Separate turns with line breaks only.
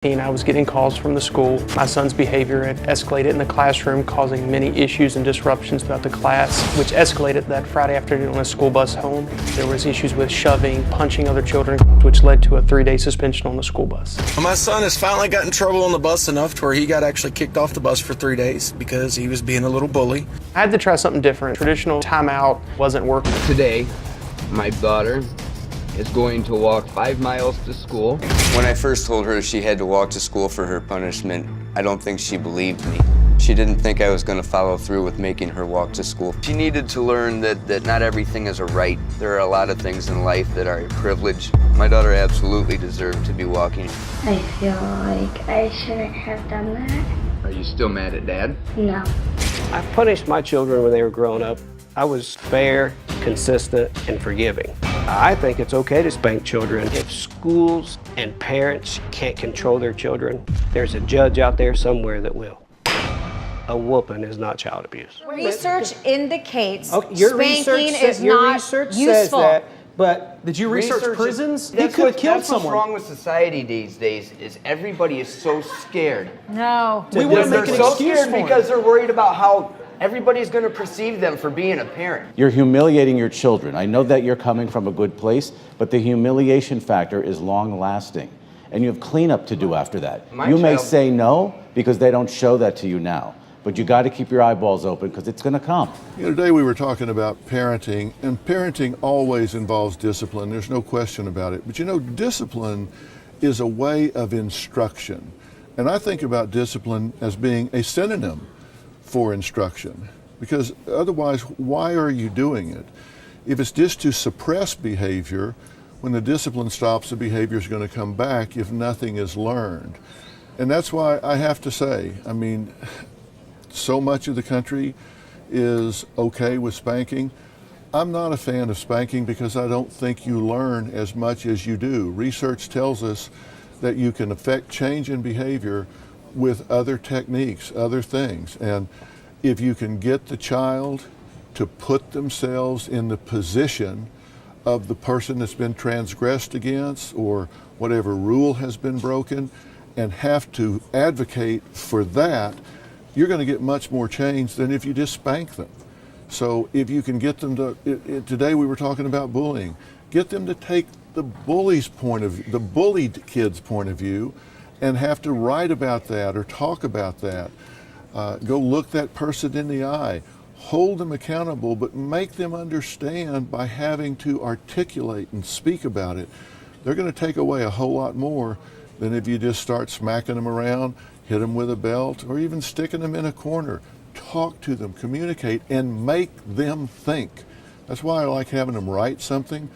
I was getting calls from the school. My son's behavior had escalated in the classroom, causing many issues and disruptions throughout the class, which escalated that Friday afternoon on a school bus home. There was issues with shoving, punching other children, which led to a 3-day suspension on the school bus.
My son has finally got in trouble on the bus enough to where he got actually kicked off the bus for 3 days because he was being a little bully.
I had to try something different. Traditional timeout wasn't working.
Today, my daughter is going to walk 5 miles to school.
When I first told her she had to walk to school for her punishment, I don't think she believed me. She didn't think I was going to follow through with making her walk to school. She needed to learn that not everything is a right. There are a lot of things in life that are a privilege. My daughter absolutely deserved to be walking.
I feel like I shouldn't have done that.
Are you still mad at Dad?
No.
I punished my children when they were growing up. I was fair, consistent, and forgiving. I think it's okay to spank children. If schools and parents can't control their children, there's a judge out there somewhere that will. A whooping is not child abuse.
Research indicates
Your
spanking
research
is
your
not
research
useful.
Says that, but
Did you research prisons? He
That's
could have killed
that's what's
someone.
wrong with society these days is everybody is so scared.
No.
We wouldn't
They're
make an
so
excuse
scared
for him.
because they're worried about how everybody's going to perceive them for being a parent.
You're humiliating your children. I know that you're coming from a good place, but the humiliation factor is long lasting. And you have cleanup to do after that. You may say no because they don't show that to you now. But you got to keep your eyeballs open because it's going to come.
Today we were talking about parenting, and parenting always involves discipline. There's no question about it. But discipline is a way of instruction. And I think about discipline as being a synonym for instruction, because otherwise, why are you doing it? If it's just to suppress behavior, when the discipline stops, the behavior is going to come back if nothing is learned. And that's why I have to say, so much of the country is okay with spanking. I'm not a fan of spanking because I don't think you learn as much as you do. Research tells us that you can affect change in behavior with other techniques, other things. And if you can get the child to put themselves in the position of the person that's been transgressed against or whatever rule has been broken and have to advocate for that, you're going to get much more change than if you just spank them. So if you can get them to, today we were talking about bullying, get them to take the bully's point of view, the bullied kid's point of view, and have to write about that or talk about that. Go look that person in the eye, hold them accountable, but make them understand by having to articulate and speak about it. They're going to take away a whole lot more than if you just start smacking them around, hit them with a belt, or even sticking them in a corner. Talk to them, communicate, and make them think. That's why I like having them write something